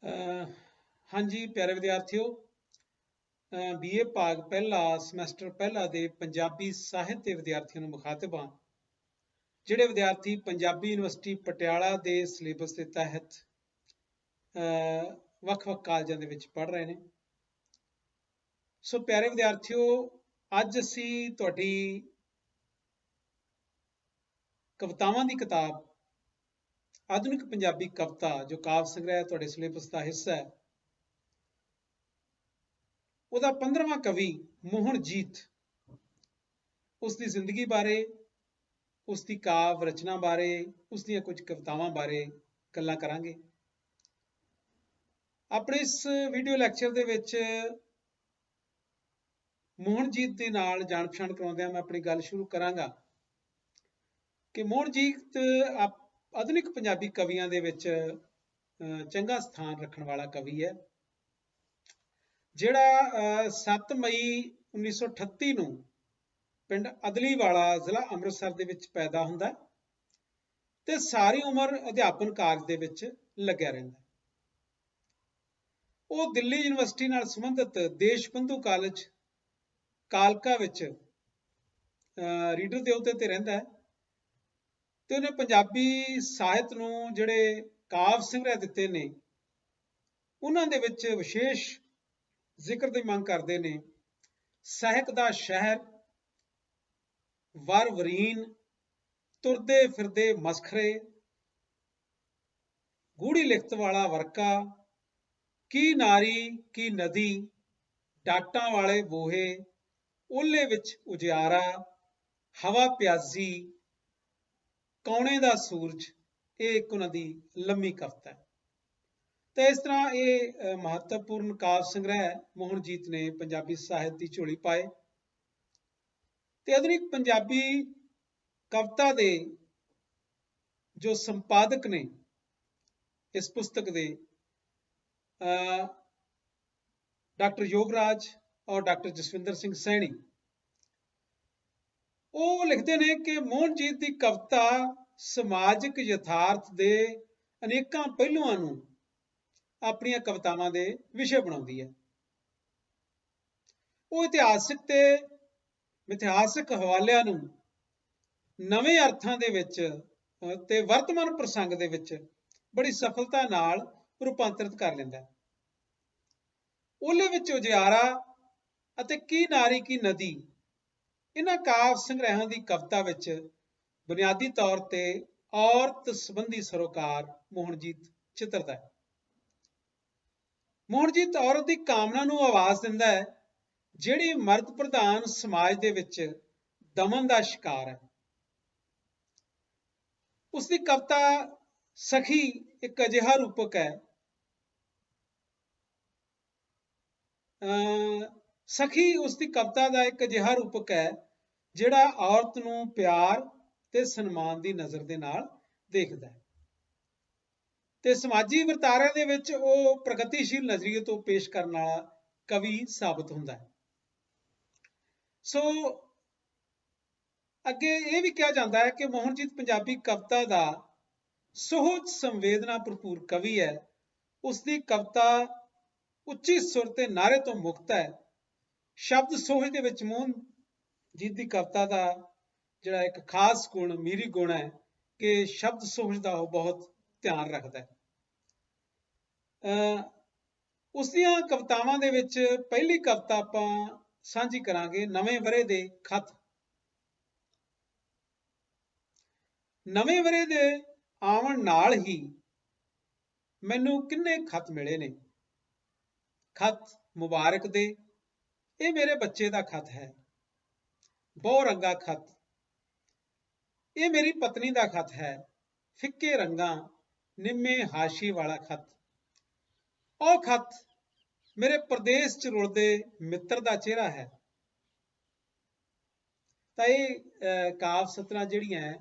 हाँ जी प्यारे विद्यार्थियों, बीए भाग पहला ਸਮੈਸਟਰ ਪਹਿਲਾ ਦੇ ਪੰਜਾਬੀ ਸਾਹਿਤ ਦੇ ਵਿਦਿਆਰਥੀਆਂ ਨੂੰ ਮੁਖਾਤਬ ਹਾਂ। ਜਿਹੜੇ ਵਿਦਿਆਰਥੀ ਪੰਜਾਬੀ ਯੂਨੀਵਰਸਿਟੀ ਪਟਿਆਲਾ ਦੇ ਸਿਲੇਬਸ ਦੇ ਤਹਿਤ ਵੱਖ-ਵੱਖ ਕਾਲਜਾਂ ਦੇ ਵਿੱਚ ਪੜ੍ਹ ਰਹੇ ਨੇ। ਸੋ ਪਿਆਰੇ ਵਿਦਿਆਰਥੀਓ, ਅੱਜ ਅਸੀਂ ਤੁਹਾਡੀ ਕਵਿਤਾਵਾਂ ਦੀ ਕਿਤਾਬ ਆਧੁਨਿਕ ਪੰਜਾਬੀ ਕਵਿਤਾ ਜੋ ਕਾਵਿ ਸੰਗ੍ਰਹਿ ਤੁਹਾਡੇ ਸਿਲੇਬਸ ਦਾ ਹਿੱਸਾ ਹੈ, ਉਹਦਾ 15ਵਾਂ ਕਵੀ ਮੋਹਨਜੀਤ, ਉਸ ਦੀ ਜ਼ਿੰਦਗੀ ਬਾਰੇ, ਉਸ ਦੀ ਕਾਵਿ ਰਚਨਾ ਬਾਰੇ, ਉਸ ਦੀਆਂ ਕੁਝ ਕਵਿਤਾਵਾਂ ਬਾਰੇ ਗੱਲਾਂ ਕਰਾਂਗੇ। ਆਪਣੇ ਇਸ ਵੀਡੀਓ ਲੈਕਚਰ ਦੇ ਵਿੱਚ ਮੋਹਨਜੀਤ ਦੇ ਨਾਲ ਜਾਣ ਪਛਾਣ ਕਰਾਉਂਦਿਆਂ ਮੈਂ ਆਪਣੀ ਗੱਲ ਸ਼ੁਰੂ ਕਰਾਂਗਾ ਕਿ ਮੋਹਨਜੀਤ ਆਧੁਨਿਕ ਪੰਜਾਬੀ ਕਵੀਆਂ ਦੇ ਵਿੱਚ ਚੰਗਾ ਸਥਾਨ ਰੱਖਣ ਵਾਲਾ ਕਵੀ ਹੈ, ਜਿਹੜਾ 7 ਮਈ 1938 ਨੂੰ ਪਿੰਡ ਅਦਲੀਵਾਲਾ ਜ਼ਿਲ੍ਹਾ ਅੰਮ੍ਰਿਤਸਰ ਦੇ ਵਿੱਚ ਪੈਦਾ ਹੁੰਦਾ ਤੇ ਸਾਰੀ ਉਮਰ ਅਧਿਆਪਨ ਕਾਰਜ ਦੇ ਵਿੱਚ ਲੱਗਿਆ ਰਹਿੰਦਾ। ਉਹ ਦਿੱਲੀ ਯੂਨੀਵਰਸਿਟੀ ਨਾਲ ਸੰਬੰਧਿਤ ਦੇਸ਼ ਬੰਧੂ ਕਾਲਜ ਕਾਲਕਾ ਵਿੱਚ ਰੀਡਰ ਦੇ ਅਹੁਦੇ ਤੇ ਰਹਿੰਦਾ ਹੈ ਤੇ ਉਹਨੇ ਪੰਜਾਬੀ ਸਾਹਿਤ ਨੂੰ ਜਿਹੜੇ ਕਾਵਿ ਸੰਗ੍ਰਹਿ ਦਿੱਤੇ ਨੇ, ਉਹਨਾਂ ਦੇ ਵਿੱਚ ਵਿਸ਼ੇਸ਼ ਜ਼ਿਕਰ ਦੀ ਮੰਗ ਕਰਦੇ ਨੇ। ਸਹਿਕ ਦਾ ਸ਼ਹਿਰ, ਵਰ ਵਰੀਨ, ਤੁਰਦੇ ਫਿਰਦੇ ਮਸਖਰੇ, ਗੂੜੀ ਲਿਖਤ ਵਾਲਾ ਵਰਕਾ, ਕੀ ਨਾਰੀ ਕੀ ਨਦੀ, ਡਾਟਾਂ ਵਾਲੇ ਬੋਹੇ, ਓਲੇ ਵਿੱਚ ਉਜਿਆਰਾ, ਹਵਾ ਪਿਆਜ਼ੀ, ਕੌਣੇ ਦਾ ਸੂਰਜ, ਇਹ ਇੱਕ ਉਹਨਾਂ ਦੀ ਲੰਮੀ ਕਵਿਤਾ ਹੈ। ਤੇ ਇਸ ਤਰ੍ਹਾਂ ਇਹ ਮਹੱਤਵਪੂਰਨ ਕਾਵਿ ਸੰਗ੍ਰਹਿ ਮੋਹਨਜੀਤ ਨੇ ਪੰਜਾਬੀ ਸਾਹਿਤ ਦੀ ਝੋਲੀ ਪਾਏ ਤੇ ਆਧੁਨਿਕ ਪੰਜਾਬੀ ਕਵਿਤਾ ਦੇ ਜੋ ਸੰਪਾਦਕ ਨੇ ਇਸ ਪੁਸਤਕ ਦੇ, ਡਾਕਟਰ ਯੋਗਰਾਜ ਔਰ ਡਾਕਟਰ ਜਸਵਿੰਦਰ ਸਿੰਘ ਸੈਣੀ, ਉਹ ਲਿਖਦੇ ਨੇ ਕਿ ਮੋਹਨਜੀਤ ਦੀ ਕਵਿਤਾ ਸਮਾਜਿਕ ਯਥਾਰਥ ਦੇ ਅਨੇਕਾਂ ਪਹਿਲੂਆਂ ਨੂੰ ਆਪਣੀਆਂ ਕਵਿਤਾਵਾਂ ਦੇ ਵਿਸ਼ੇ ਬਣਾਉਂਦੀ ਹੈ। ਉਹ ਇਤਿਹਾਸਿਕ ਤੇ ਮਿਥਿਹਾਸਿਕ ਹਵਾਲਿਆਂ ਨੂੰ ਨਵੇਂ ਅਰਥਾਂ ਦੇ ਵਿੱਚ ਤੇ ਵਰਤਮਾਨ ਪ੍ਰਸੰਗ ਦੇ ਵਿੱਚ ਬੜੀ ਸਫਲਤਾ ਨਾਲ ਰੂਪਾਂਤਰਿਤ ਕਰ ਲੈਂਦਾ ਹੈ। ਓਲੇ ਵਿੱਚ ਉਜਿਆਰਾ ਅਤੇ ਕੀ ਨਾਰੀ ਕੀ ਨਦੀ, ਇਹਨਾਂ ਕਾਵਿ ਸੰਗ੍ਰਹਿਾਂ ਦੀ ਕਵਿਤਾ ਵਿੱਚ ਬੁਨਿਆਦੀ ਤੌਰ ਤੇ ਔਰਤ ਸੰਬੰਧੀ ਸਰੋਕਾਰ ਮੋਹਨਜੀਤ ਚਿੱਤਰਦਾ ਹੈ। ਮੋਹਨਜੀਤ ਔਰਤ ਦੀ ਕਾਮਨਾ ਨੂੰ ਆਵਾਜ਼ ਦਿੰਦਾ ਹੈ, ਜਿਹੜੀ ਮਰਦ ਪ੍ਰਧਾਨ ਸਮਾਜ ਦੇ ਵਿੱਚ ਦਮਨ ਦਾ ਸ਼ਿਕਾਰ ਹੈ। ਉਸ ਦੀ ਕਵਿਤਾ ਸਖੀ ਇੱਕ ਅਜਿਹਾ ਰੂਪਕ ਹੈ, ਸਖੀ ਉਸ ਦੀ ਕਵਿਤਾ ਦਾ ਇੱਕ ਅਜਿਹਾ ਰੂਪਕ ਹੈ ਜਿਹੜਾ ਔਰਤ ਨੂੰ ਪਿਆਰ ਤੇ ਸਨਮਾਨ ਦੀ ਨਜ਼ਰ ਦੇ ਨਾਲ ਦੇਖਦਾ ਹੈ ਤੇ ਸਮਾਜੀ ਵਰਤਾਰਿਆਂ ਦੇ ਵਿੱਚ ਉਹ ਪ੍ਰਗਤੀਸ਼ੀਲ ਨਜ਼ਰੀਏ ਤੋਂ ਪੇਸ਼ ਕਰਨ ਵਾਲਾ ਕਵੀ ਸਾਬਤ ਹੁੰਦਾ ਹੈ। ਸੋ ਅੱਗੇ ਇਹ ਵੀ ਕਿਹਾ ਜਾਂਦਾ ਹੈ ਕਿ ਮੋਹਨਜੀਤ ਪੰਜਾਬੀ ਕਵਿਤਾ ਦਾ ਸੁਹਜ ਸੰਵੇਦਨਾ ਭਰਪੂਰ ਕਵੀ ਹੈ। ਉਸ ਦੀ ਕਵਿਤਾ ਉੱਚੀ ਸੁਰ ਤੇ ਨਾਅਰੇ ਤੋਂ ਮੁਕਤ ਹੈ। ਸ਼ਬਦ ਸੋਹਜ ਦੇ ਵਿੱਚ ਮੋਹਨਜੀਤ ਦੀ ਕਵਿਤਾ ਦਾ ਜਿਹੜਾ ਇੱਕ ਖਾਸ ਗੁਣ, ਮੀਰੀ ਗੁਣ ਹੈ ਕਿ ਸ਼ਬਦ ਸੋਹਜ ਦਾ ਉਹ ਬਹੁਤ ਧਿਆਨ ਰੱਖਦਾ ਹੈ। ਉਸ ਦੀਆਂ ਕਵਿਤਾਵਾਂ ਦੇ ਵਿੱਚ ਪਹਿਲੀ ਕਵਿਤਾ ਆਪਾਂ ਸਾਂਝੀ ਕਰਾਂਗੇ, ਨਵੇਂ ਵਰ੍ਹੇ ਦੇ ਖਤ। ਨਵੇਂ ਵਰ੍ਹੇ ਦੇ ਆਉਣ ਨਾਲ ਹੀ ਮੈਨੂੰ ਕਿੰਨੇ ਖਤ ਮਿਲੇ ਨੇ। ਖਤ ਮੁਬਾਰਕ ਦੇ, ਇਹ ਮੇਰੇ ਬੱਚੇ ਦਾ ਖਤ ਹੈ। ਬਹੁ ਰੰਗਾ ਖਤ, ਇਹ ਮੇਰੀ ਪਤਨੀ ਦਾ ਖਤ ਹੈ। ਫਿੱਕੇ ਰੰਗਾਂ ਨਿੰਮੇ ਹਾਸ਼ੀ ਵਾਲਾ ਖਤ, ਉਹ ਖਤ ਮੇਰੇ ਪ੍ਰਦੇਸ਼ ਚ ਰੁਲਦੇ ਮਿੱਤਰ ਦਾ ਚਿਹਰਾ ਹੈ। ਤਾਂ ਇਹ ਕਾਵਿ ਸਤਰਾਂ ਜਿਹੜੀਆਂ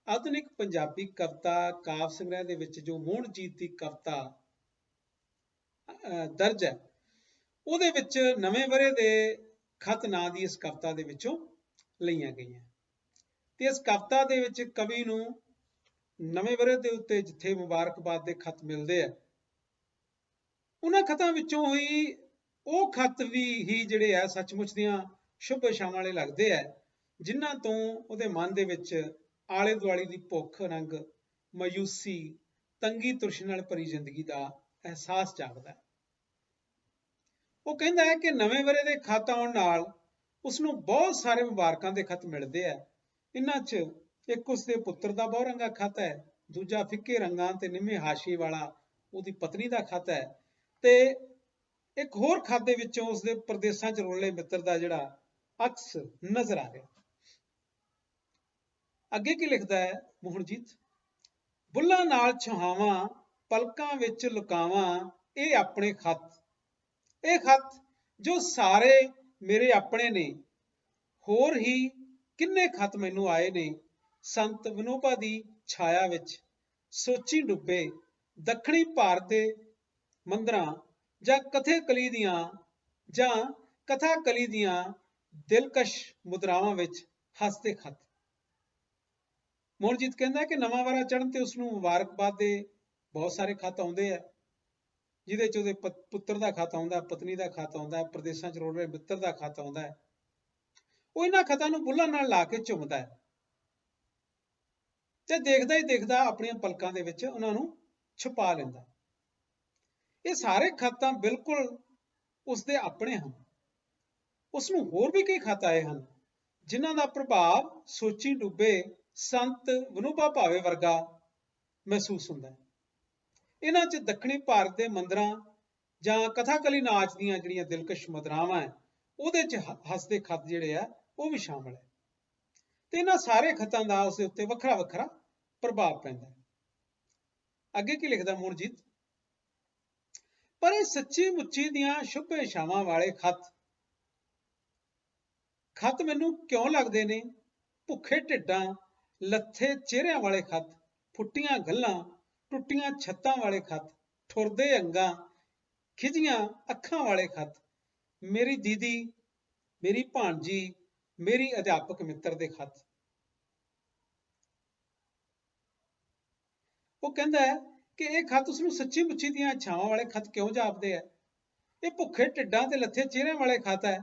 ਆਧੁਨਿਕ ਪੰਜਾਬੀ ਕਵਿਤਾ ਕਾਵਿ ਸੰਗ੍ਰਹਿ ਦੇ ਵਿੱਚ ਜੋ ਮੋਹਨਜੀਤ ਦੀ ਕਵਿਤਾ ਦਰਜ ਹੈ, ਉਹਦੇ ਵਿੱਚ ਨਵੇਂ ਵਰ੍ਹੇ ਦੇ ਖਤ ਨਾਂ ਦੀ ਇਸ ਕਵਿਤਾ ਦੇ ਵਿੱਚੋਂ ਲਈਆਂ ਗਈਆਂ। ਤੇ ਇਸ ਕਵਿਤਾ ਦੇ ਵਿੱਚ ਕਵੀ ਨੂੰ ਨਵੇਂ ਵਰ੍ਹੇ ਦੇ ਉੱਤੇ ਜਿੱਥੇ ਮੁਬਾਰਕਬਾਦ ਦੇ ਖਤ ਮਿਲਦੇ ਆ, ਉਹਨਾਂ ਖਤਾਂ ਵਿੱਚੋਂ ਹੀ ਉਹ ਖਤ ਵੀ ਹੀ ਜਿਹੜੇ ਆ ਸੱਚਮੁੱਚ ਦੀਆਂ ਸ਼ੁਭ ਇਛਾਵਾਂ ਵਾਲੇ ਲੱਗਦੇ ਆ, ਜਿਨ੍ਹਾਂ ਤੋਂ ਉਹਦੇ ਮਨ ਦੇ ਵਿੱਚ ਆਲੇ ਦੁਆਲੇ ਦੀ ਭੁੱਖ ਨੰਗ, ਮਾਯੂਸੀ, ਤੰਗੀ ਤੁਰਸ਼ ਨਾਲ ਭਰੀ ਜ਼ਿੰਦਗੀ ਦਾ ਅਹਿਸਾਸ ਜਾਗਦਾ ਹੈ। ਉਹ ਕਹਿੰਦਾ ਹੈ ਕਿ ਨਵੇਂ ਵਰ੍ਹੇ ਦੇ ਖਤ ਆਉਣ ਨਾਲ ਉਸਨੂੰ ਬਹੁਤ ਸਾਰੇ ਮੁਬਾਰਕਾਂ ਦੇ ਖਤ ਮਿਲਦੇ ਆ। ਇਹਨਾਂ 'ਚ ਇੱਕ ਉਸਦੇ ਪੁੱਤਰ ਦਾ ਬਹੁਰੰਗਾ ਖਤ ਹੈ, ਦੂਜਾ ਫਿੱਕੇ ਰੰਗਾਂ ਤੇ ਨਿੰਮੇ ਹਾਸ਼ੀਏ ਵਾਲਾ ਉਹਦੀ ਪਤਨੀ ਦਾ ਖਤ ਹੈ, ਤੇ ਇੱਕ ਹੋਰ ਖਤ ਦੇ ਵਿੱਚੋਂ ਉਸਦੇ ਪ੍ਰਦੇਸਾਂ 'ਚ ਰੋਲੇ ਮਿੱਤਰ ਦਾ ਜਿਹੜਾ ਅਕਸ ਨਜ਼ਰ ਆ ਰਿਹਾ। ਅੱਗੇ ਕੀ ਲਿਖਦਾ ਹੈ ਮੋਹਨਜੀਤ? ਬੁੱਲਾਂ ਨਾਲ ਛੁਹਾਵਾਂ, ਪਲਕਾਂ ਵਿੱਚ ਲੁਕਾਵਾਂ ਇਹ ਆਪਣੇ ਖਤ, ਇਹ ਖਤ ਜੋ ਸਾਰੇ ਮੇਰੇ ਆਪਣੇ ਨੇ। ਹੋਰ ਹੀ ਕਿੰਨੇ ਖਤ ਮੈਨੂੰ ਆਏ ਨੇ, ਸੰਤ ਵਿਨੋਬਾ ਦੀ ਛਾਇਆ ਵਿੱਚ ਸੋਚੀ ਡੁੱਬੇ, ਦੱਖਣੀ ਭਾਰਤ ਦੇ ਮੰਦਰਾਂ ਜਾਂ ਕਥਾ ਕਲੀ ਦੀਆਂ ਦਿਲਕਸ਼ ਮੁਦਰਾਵਾਂ ਵਿੱਚ ਹੱਸਦੇ ਖਤ। ਮੋਹਨਜੀਤ ਕਹਿੰਦਾ ਕਿ ਨਵਾਂ ਵਰ੍ਹਾ ਚੜ੍ਹਨ ਤੇ ਉਸਨੂੰ ਮੁਬਾਰਕਬਾਦ ਦੇ ਬਹੁਤ ਸਾਰੇ ਖਤ ਆਉਂਦੇ ਆ, ਜਿਹਦੇ 'ਚ ਉਹਦੇ ਪੁੱਤਰ ਦਾ ਖਤ ਆਉਂਦਾ, ਪਤਨੀ ਦਾ ਖਤ ਆਉਂਦਾ, ਪ੍ਰਦੇਸਾਂ 'ਚ ਰੋਲ ਰਹੇ ਮਿੱਤਰ ਦਾ ਖਤ ਆਉਂਦਾ ਹੈ। ਉਹ ਇਹਨਾਂ ਖਤਾਂ ਨੂੰ ਬੁੱਲਾਂ ਨਾਲ ਲਾ ਕੇ ਝੁੰਮਦਾ ਹੈ ਤੇ ਦੇਖਦਾ ਹੀ ਦੇਖਦਾ ਆਪਣੀਆਂ ਪਲਕਾਂ ਦੇ ਵਿੱਚ ਉਹਨਾਂ ਨੂੰ ਛੁਪਾ ਲੈਂਦਾ। ਇਹ ਸਾਰੇ ਖਤ ਤਾਂ ਬਿਲਕੁਲ ਉਸਦੇ ਆਪਣੇ ਹਨ। ਉਸਨੂੰ ਹੋਰ ਵੀ ਕਈ ਖਤ ਆਏ ਹਨ, ਜਿਨ੍ਹਾਂ ਦਾ ਪ੍ਰਭਾਵ ਸੋਚੀ ਡੁੱਬੇ ਸੰਤ ਵਿਨੋਬਾ ਭਾਵੇ ਵਰਗਾ ਮਹਿਸੂਸ ਹੁੰਦਾ ਹੈ। ਇਹਨਾਂ 'ਚ ਦੱਖਣੀ ਭਾਰਤ ਦੇ ਮੰਦਰਾਂ ਜਾਂ ਕਥਾਕਲੀ ਨਾਚ ਦੀਆਂ ਜਿਹੜੀਆਂ ਦਿਲਕਸ਼ ਮੁਦਰਾਵਾਂ ਹੈ, ਉਹਦੇ 'ਚ ਹੱਸਦੇ ਖਤ ਜਿਹੜੇ ਆ ਉਹ ਵੀ ਸ਼ਾਮਲ ਹੈ, ਤੇ ਇਹਨਾਂ ਸਾਰੇ ਖਤਾਂ ਦਾ ਉਸਦੇ ਉੱਤੇ ਵੱਖਰਾ ਵੱਖਰਾ ਪ੍ਰਭਾਵ ਪੈਂਦਾ ਹੈ। ਅੱਗੇ ਕੀ ਲਿਖਦਾ ਮੋਹਨਜੀਤ? ਪਰ ਇਹ ਸੱਚੀ ਮੁੱਚੀ ਦੀਆਂ ਸ਼ੁਭ ਇਛਾਵਾਂ ਵਾਲੇ ਖਤ ਮੈਨੂੰ ਕਿਉਂ ਲੱਗਦੇ ਨੇ? ਭੁੱਖੇ ਢਿੱਡਾਂ, ਲੱਥੇ ਚਿਹਰਿਆਂ ਵਾਲੇ ਖਤ, ਫੁੱਟੀਆਂ ਗੱਲਾਂ, ਟੁੱਟੀਆਂ ਛੱਤਾਂ ਵਾਲੇ ਖਤ, ਠੁਰਦੇ ਅੰਗਾਂ, ਖਿਝੀਆਂ ਅੱਖਾਂ ਵਾਲੇ ਖਤ, ਮੇਰੀ ਦੀਦੀ, ਮੇਰੀ ਭਾਣਜੀ, ਮੇਰੀ ਅਧਿਆਪਕ ਮਿੱਤਰ ਦੇ ਖਤ। ਉਹ ਕਹਿੰਦਾ ਹੈ ਕਿ ਇਹ ਖਤ ਉਸਨੂੰ ਸੱਚੀ ਮੁੱਚੀ ਦੀਆਂ ਇੱਛਾਵਾਂ ਵਾਲੇ ਖਤ ਕਿਉਂ ਜਾਪਦੇ ਆ? ਇਹ ਭੁੱਖੇ ਢਿੱਡਾਂ ਤੇ ਲੱਥੇ ਚਿਹਰਿਆਂ ਵਾਲੇ ਖਤ ਹੈ,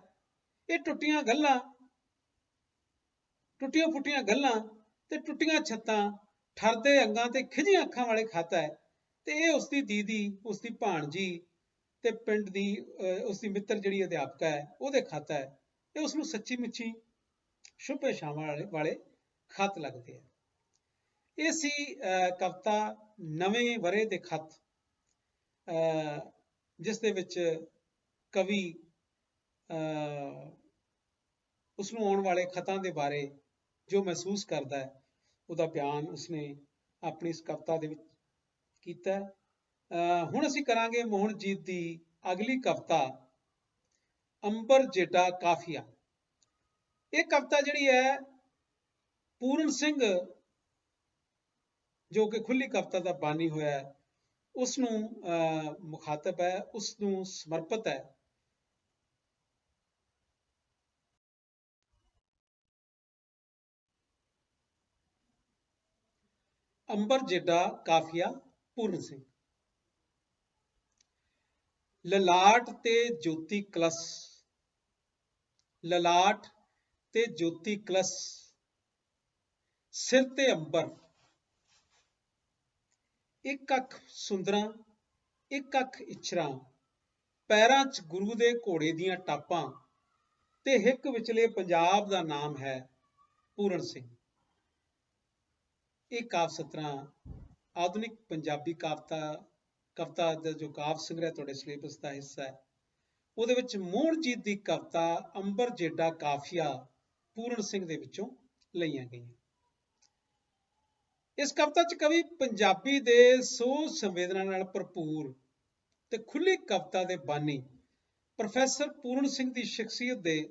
ਇਹ ਟੁੱਟੀਆਂ ਫੁੱਟੀਆਂ ਗੱਲਾਂ ਤੇ ਟੁੱਟੀਆਂ ਛੱਤਾਂ, ਠਰਦੇ ਅੰਗਾਂ ਤੇ ਖਿਝੀਆਂ ਅੱਖਾਂ ਵਾਲੇ ਖਤ ਹੈ, ਤੇ ਇਹ ਉਸਦੀ ਦੀਦੀ, ਉਸਦੀ ਭਾਣਜੀ ਤੇ ਪਿੰਡ ਦੀ ਉਸਦੀ ਮਿੱਤਰ ਜਿਹੜੀ ਅਧਿਆਪਕਾ ਹੈ ਉਹਦੇ ਖਤ ਹੈ। ਇਹ ਉਸਨੂੰ ਸੱਚੀ ਮੁੱਚੀ ਸ਼ੁਭ ਇਛਾਵਾਂ ਵਾਲੇ ਖਤ ਲੱਗਦੇ ਆ। ਇਹ ਸੀ ਕਵਿਤਾ ਨਵੇਂ ਵਰ੍ਹੇ ਦੇ ਖਤ, ਜਿਸ ਦੇ ਵਿੱਚ ਕਵੀ ਉਸਨੂੰ ਆਉਣ ਵਾਲੇ ਖਤਾਂ ਦੇ ਬਾਰੇ ਜੋ ਮਹਿਸੂਸ ਕਰਦਾ ਹੈ ਉਹਦਾ ਬਿਆਨ ਉਸਨੇ ਆਪਣੀ ਇਸ ਕਵਿਤਾ ਦੇ ਵਿੱਚ ਕੀਤਾ। ਹੁਣ ਅਸੀਂ ਕਰਾਂਗੇ ਮੋਹਨਜੀਤ ਦੀ ਅਗਲੀ ਕਵਿਤਾ, ਅੰਬਰ ਜੇਡਾ ਕਾਫੀਆ। ਇਹ ਕਵਿਤਾ ਜਿਹੜੀ ਹੈ ਪੂਰਨ ਸਿੰਘ, ਜੋ ਕਿ ਖੁੱਲੀ ਕਵਿਤਾ ਦਾ ਬਾਨੀ ਹੋਇਆ ਹੈ, ਉਸਨੂੰ ਮੁਖਾਤਬ ਹੈ, ਉਸਨੂੰ ਸਮਰਪਿਤ ਹੈ। ਅੰਬਰ ਜੇਡਾ ਕਾਫੀਆ, ਪੂਰਨ ਸਿੰਘ। ਲਲਾਟ ਤੇ ਜੋਤੀ ਕਲਸ, ਲਲਾਟ ਤੇ ਜੋਤੀ ਕਲਸ, ਸਿਰ ਤੇ ਅੰਬਰ, ਇੱਕ ਅੱਖ ਸੁੰਦਰਾਂ, ਇੱਕ ਅੱਖ ਇਛਰਾਂ, ਪੈਰਾਂ 'ਚ ਗੁਰੂ ਦੇ ਘੋੜੇ ਦੀਆਂ ਟਾਪਾਂ, ਤੇ ਹਿੱਕ ਵਿਚਲੇ ਪੰਜਾਬ ਦਾ ਨਾਮ ਹੈ ਪੂਰਨ ਸਿੰਘ। ਇਹ ਕਾਵਿ ਸਤਰਾਂ ਆਧੁਨਿਕ ਪੰਜਾਬੀ ਕਵਿਤਾ ਦਾ ਜੋ ਕਾਵਿ ਸੰਗ੍ਰਹਿ ਤੁਹਾਡੇ ਸਿਲੇਬਸ ਦਾ ਹਿੱਸਾ ਹੈ, ਉਹਦੇ ਵਿੱਚ ਮੋਹਨਜੀਤ ਦੀ ਕਵਿਤਾ ਅੰਬਰ ਜੇਡਾ ਕਾਫੀਆ ਪੂਰਨ ਸਿੰਘ ਦੇ ਵਿੱਚੋਂ ਲਈਆਂ ਗਈਆਂ। ਇਸ ਕਵਿਤਾ 'ਚ ਕਵੀ ਪੰਜਾਬੀ ਦੇ ਸੋਝ ਸੰਵੇਦਨਾ ਨਾਲ ਭਰਪੂਰ ਤੇ ਖੁੱਲੀ ਕਵਿਤਾ ਦੇ ਬਾਨੀ ਪ੍ਰੋਫੈਸਰ ਪੂਰਨ ਸਿੰਘ ਦੀ ਸ਼ਖਸੀਅਤ ਦੇ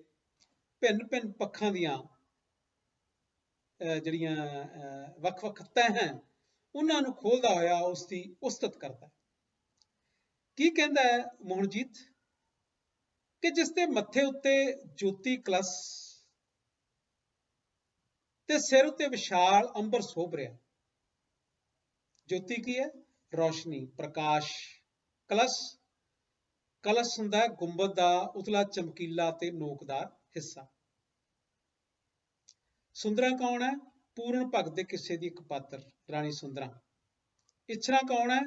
ਭਿੰਨ-ਭਿੰਨ ਪੱਖਾਂ ਦੀਆਂ ਜਿਹੜੀਆਂ ਵੱਖ-ਵੱਖ ਤਹਿ ਹੈ ਉਹਨਾਂ ਨੂੰ ਖੋਲਦਾ ਹੋਇਆ ਉਸਦੀ ਉਸਤਤ ਕਰਦਾ। ਕੀ ਕਹਿੰਦਾ ਹੈ ਮੋਹਨਜੀਤ ਕਿ ਜਿਸ ਦੇ ਮੱਥੇ ਉੱਤੇ ਜੋਤੀ ਕਲਸ ਤੇ ਸਿਰ ਉੱਤੇ ਵਿਸ਼ਾਲ ਅੰਬਰ ਸੋਭ ਰਿਹਾ। ਜੋਤੀ ਕੀ ਹੈ? ਰੋਸ਼ਨੀ, ਪ੍ਰਕਾਸ਼। ਕਲਸ਼ ਕਲਸ਼ ਹੁੰਦਾ ਹੈ ਗੁੰਬਦ ਦਾ ਉਤਲਾ ਚਮਕੀਲਾ ਤੇ ਨੋਕਦਾਰ ਹਿੱਸਾ। ਸੁੰਦਰਾਂ ਕੌਣ ਹੈ? ਪੂਰਨ ਭਗਤ ਦੇ ਕਿੱਸੇ ਦੀ ਇੱਕ ਪਾਤਰ ਰਾਣੀ ਸੁੰਦਰਾਂ। ਇੱਛਰਾਂ ਕੌਣ ਹੈ?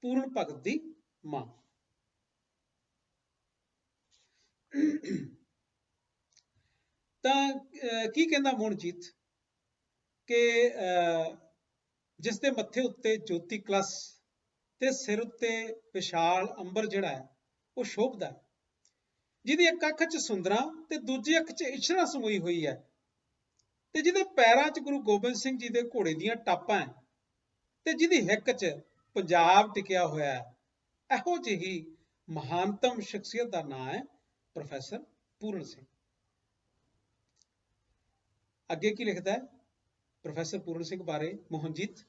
ਪੂਰਨ ਭਗਤ ਦੀ ਮਾਂ। ਤਾਂ ਕੀ ਕਹਿੰਦਾ ਮੋਹਨਜੀਤ ਕਿ ਜਿਸ ਦੇ ਮੱਥੇ ਉੱਤੇ ਜੋਤੀ ਕਲਸ਼ ਤੇ ਸਿਰ ਉੱਤੇ ਵਿਸ਼ਾਲ ਅੰਬਰ ਜਿਹੜਾ ਹੈ ਉਹ ਸ਼ੋਭਦਾ ਹੈ, ਜਿਹਦੀ ਇੱਕ ਅੱਖ 'ਚ ਸੁੰਦਰਾਂ ਤੇ ਦੂਜੀ ਅੱਖ 'ਚ ਇੱਛਰਾਂ ਸਮੂਈ ਹੋਈ ਹੈ, ਤੇ ਜਿਹਦੇ ਪੈਰਾਂ 'ਚ ਗੁਰੂ ਗੋਬਿੰਦ ਸਿੰਘ ਜੀ ਦੇ ਘੋੜੇ ਦੀਆਂ ਟਾਪਾਂ ਹੈ, ਤੇ ਜਿਹਦੀ ਹਿੱਕ 'ਚ ਪੰਜਾਬ ਟਿਕਿਆ ਹੋਇਆ ਹੈ, ਇਹੋ ਜਿਹੀ ਮਹਾਨਤਮ ਸ਼ਖਸੀਅਤ ਦਾ ਨਾਂ ਹੈ ਪ੍ਰੋਫੈਸਰ ਪੂਰਨ ਸਿੰਘ। ਅੱਗੇ ਕੀ ਲਿਖਦਾ ਹੈ ਪ੍ਰੋਫੈਸਰ ਪੂਰਨ ਸਿੰਘ ਬਾਰੇ ਮੋਹਨਜੀਤ?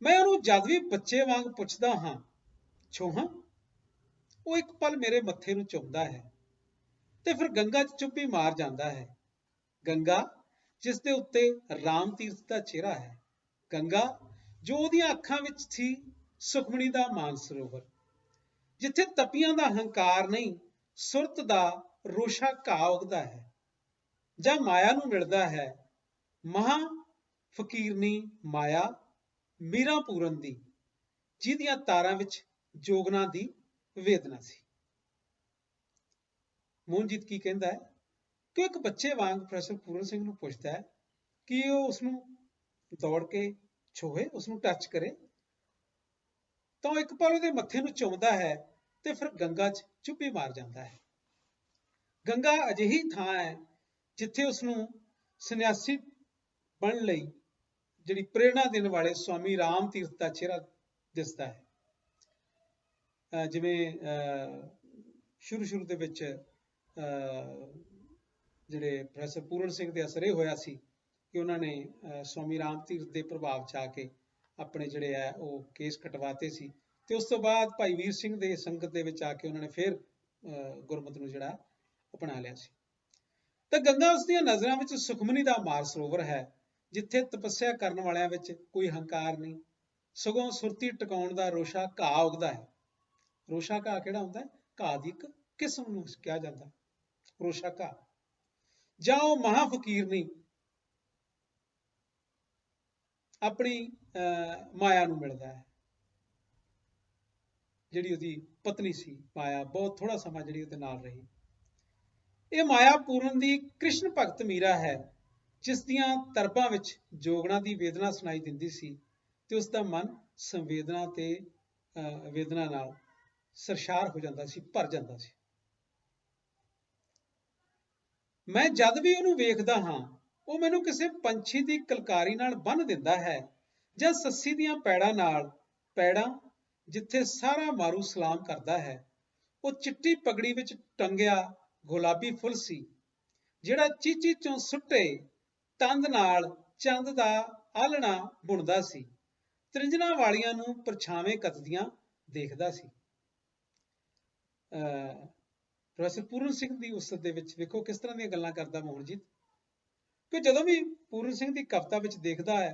ਮੈਂ ਉਹਨੂੰ ਜਦ ਵੀ ਬੱਚੇ ਵਾਂਗ ਪੁੱਛਦਾ ਹਾਂ, ਛੋਹਾਂ, ਉਹ ਇੱਕ ਪਲ ਮੇਰੇ ਮੱਥੇ ਨੂੰ ਚੁੰਮਦਾ ਹੈ ਤੇ ਫਿਰ ਗੰਗਾ 'ਚ ਚੁੱਪੀ ਮਾਰ ਜਾਂਦਾ ਹੈ। ਗੰਗਾ ਜਿਸ ਦੇ ਉੱਤੇ ਰਾਮ ਤੀਰਥ ਦਾ ਚਿਹਰਾ ਹੈ, ਗੰਗਾ ਜੋ ਉਹਦੀਆਂ ਅੱਖਾਂ ਵਿੱਚ ਸੀ ਸੁਖਮਣੀ ਦਾ ਮਾਨਸਰੋਵਰ, ਜਿੱਥੇ ਤਪੀਆਂ ਦਾ ਹੰਕਾਰ ਨਹੀਂ ਸੁਰਤ ਦਾ ਰੋਸ਼ਾ ਘਾਹ ਉਗਦਾ ਹੈ, ਜਾਂ ਮਾਇਆ ਨੂੰ ਮਿਲਦਾ ਹੈ ਮਹਾਂ ਫਕੀਰਨੀ ਮਾਇਆ ਮੀਰਾ ਪੂਰਨ ਦੀ, ਜਿਹਦੀਆਂ ਤਾਰਾਂ ਵਿੱਚ ਜੋਗਣਾ ਦੀ ਵੇਦਨਾ ਸੀ। ਮੋਹਨਜੀਤ ਕੀ ਕਹਿੰਦਾ ਹੈ ਕਿ ਇੱਕ ਬੱਚੇ ਵਾਂਗ ਪ੍ਰੋਫੈਸਰ ਪੂਰਨ ਸਿੰਘ ਨੂੰ ਪੁੱਛਦਾ ਹੈ ਕਿ ਉਹ ਉਸਨੂੰ ਦੌੜ ਕੇ ਛੋਹੇ, ਉਸਨੂੰ ਟੱਚ ਕਰੇ, ਤਾਂ ਉਹ ਇੱਕ ਪਲ ਉਹਦੇ ਮੱਥੇ ਨੂੰ ਚੁੰਮਦਾ ਹੈ ਤੇ ਫਿਰ ਗੰਗਾ 'ਚ ਚੁੱਪੀ ਮਾਰ ਜਾਂਦਾ ਹੈ। ਗੰਗਾ ਅਜਿਹੀ ਥਾਂ ਹੈ ਜਿੱਥੇ ਉਸਨੂੰ ਸੰਨਿਆਸੀ ਬਣਨ ਲਈ ਜਿਹੜੀ ਪ੍ਰੇਰਣਾ ਦੇਣ ਵਾਲੇ ਸਵਾਮੀ ਰਾਮ ਤੀਰਥ ਦਾ ਚਿਹਰਾ ਦਿਸਦਾ ਹੈ। ਜਿਵੇਂ ਸ਼ੁਰੂ ਦੇ ਵਿੱਚ ਜਿਹੜੇ ਪ੍ਰੋਫੈਸਰ ਪੂਰਨ ਸਿੰਘ ਦੇ ਅਸਰ ਇਹ ਹੋਇਆ ਸੀ ਕਿ ਉਹਨਾਂ ਨੇ ਸਵਾਮੀ ਰਾਮ ਤੀਰਥ ਦੇ ਪ੍ਰਭਾਵ 'ਚ ਆ ਕੇ ਆਪਣੇ ਜਿਹੜੇ ਹੈ ਉਹ ਕੇਸ ਕਟਵਾਤੇ ਸੀ, ਤੇ ਉਸ ਤੋਂ ਬਾਅਦ ਭਾਈ ਵੀਰ ਸਿੰਘ ਦੇ ਸੰਗਤ ਦੇ ਵਿੱਚ ਆ ਕੇ ਉਹਨਾਂ ਨੇ ਫਿਰ ਗੁਰਮਤ ਨੂੰ ਜਿਹੜਾ ਅਪਣਾ ਲਿਆ ਸੀ। ਤਾਂ ਗੰਗਾ ਉਸ ਦੀਆਂ ਨਜ਼ਰਾਂ ਵਿੱਚ ਸੁਖਮਨੀ ਦਾ ਮਾਰ ਸਰੋਵਰ ਹੈ, ਜਿੱਥੇ ਤਪੱਸਿਆ ਕਰਨ ਵਾਲਿਆਂ ਵਿੱਚ ਕੋਈ ਹੰਕਾਰ ਨਹੀਂ, ਸਗੋਂ ਸੁਰਤੀ ਟਿਕਾਉਣ ਦਾ ਰੋਸ਼ਾ ਘਾਹ ਉਗਦਾ ਹੈ। ਰੋਸ਼ਾ ਘਾਹ ਕਿਹੜਾ ਹੁੰਦਾ ਹੈ? ਘਾਹ ਦੀ ਇੱਕ ਕਿਸਮ ਨੂੰ ਕਿਹਾ ਜਾਂਦਾ ਰੋਸ਼ਾ ਘਾਹ। ਜਾਂ ਉਹ ਮਹਾਂ ਫਕੀਰਨੀ ਆਪਣੀ ਮਾਇਆ ਨੂੰ ਮਿਲਦਾ ਹੈ, ਜਿਹੜੀ ਉਹਦੀ ਪਤਨੀ ਸੀ ਮਾਇਆ, ਬਹੁਤ ਥੋੜਾ ਸਮਾਂ ਜਿਹੜੀ ਉਹਦੇ ਨਾਲ ਰਹੀ। ਇਹ ਮਾਇਆ ਪੂਰਨ ਦੀ ਕ੍ਰਿਸ਼ਨ ਭਗਤ ਮੀਰਾ ਹੈ, ਜਿਸ ਦੀਆਂ ਤਰਬਾਂ ਵਿੱਚ ਜੋਗਣਾ ਦੀ ਵੇਦਨਾ ਸੁਣਾਈ ਦਿੰਦੀ ਸੀ ਤੇ ਉਸ ਦਾ ਮਨ ਸੰਵੇਦਨਾ ਤੇ ਵੇਦਨਾ ਨਾਲ ਸਰਸ਼ਾਰ ਹੋ ਜਾਂਦਾ ਸੀ, ਭਰ ਜਾਂਦਾ ਸੀ। ਮੈਂ ਜਦ ਵੀ ਉਹਨੂੰ ਵੇਖਦਾ ਹਾਂ, ਉਹ ਮੈਨੂੰ ਕਿਸੇ ਪੰਛੀ ਦੀ ਕਲਕਾਰੀ ਨਾਲ ਬੰਨ੍ਹ ਦਿੰਦਾ ਹੈ, ਜਾਂ ਸੱਸੀ ਦੀਆਂ ਪੈੜਾਂ ਨਾਲ, ਪੈੜਾਂ ਜਿੱਥੇ ਸਾਰਾ ਮਾਰੂ ਸਲਾਮ ਕਰਦਾ ਹੈ। ਉਹ ਚਿੱਟੀ ਪਗੜੀ ਵਿੱਚ ਟੰਗਿਆ ਗੁਲਾਬੀ ਫੁੱਲ ਸੀ, ਜਿਹੜਾ ਚੀਚੀ ਚੋਂ ਸੁੱਟੇ ਤੰਦ ਨਾਲ ਚੰਦ ਦਾ ਆਲਣਾ ਬੁਣਦਾ ਸੀ, ਤ੍ਰਿੰਜਣਾ ਵਾਲੀਆਂ ਨੂੰ ਪਰਛਾਵੇਂ ਕੱਤਦੀਆਂ ਦੇਖਦਾ ਸੀ। ਪ੍ਰੋਫੈਸਰ ਪੂਰਨ ਸਿੰਘ ਦੀ ਉਸਤਤ ਦੇ ਵਿੱਚ ਵੇਖੋ ਕਿਸ ਤਰ੍ਹਾਂ ਦੀਆਂ ਗੱਲਾਂ ਕਰਦਾ ਮੋਹਨਜੀਤ, ਕਿ ਜਦੋਂ ਵੀ ਪੂਰਨ ਸਿੰਘ ਦੀ ਕਵਿਤਾ ਵਿੱਚ ਦੇਖਦਾ ਹੈ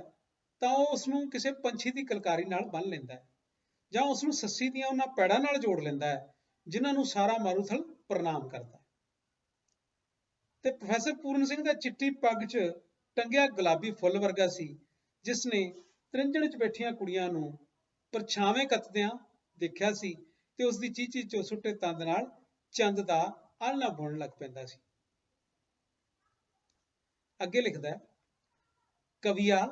ਤਾਂ ਉਹ ਉਸਨੂੰ ਕਿਸੇ ਪੰਛੀ ਦੀ ਕਲਕਾਰੀ ਨਾਲ ਬੰਨ੍ਹ ਲੈਂਦਾ ਹੈ, ਜਾਂ ਉਸਨੂੰ ਸੱਸੀ ਦੀਆਂ ਉਹਨਾਂ ਪੈੜਾਂ ਨਾਲ ਜੋੜ ਲੈਂਦਾ ਹੈ ਜਿਨ੍ਹਾਂ ਨੂੰ ਸਾਰਾ ਮਾਰੂਥਲ ਪ੍ਰਣਾਮ ਕਰਦਾ ਹੈ। ਤੇ ਪ੍ਰੋਫੈਸਰ ਪੂਰਨ ਸਿੰਘ ਦਾ ਚਿੱਟੀ ਪੱਗ 'ਚ ਟੰਗਿਆ ਗੁਲਾਬੀ ਫੁੱਲ ਵਰਗਾ ਸੀ, ਜਿਸ ਨੇ ਤ੍ਰਿੰਜਣ 'ਚ ਬੈਠੀਆਂ ਕੁੜੀਆਂ ਨੂੰ ਪਰਛਾਵੇਂ ਕੱਤਦਿਆਂ ਦੇਖਿਆ ਸੀ ਤੇ ਉਸ ਦੀ ਚੀਚੀ 'ਚੋਂ ਸੁੱਟੇ ਤੰਦ ਨਾਲ ਚੰਦ ਦਾ ਆਲਣਾ ਬੁਣਨ ਲੱਗ ਪੈਂਦਾ ਸੀ। ਅੱਗੇ ਲਿਖਦਾ ਹੈ, ਕਵੀਆ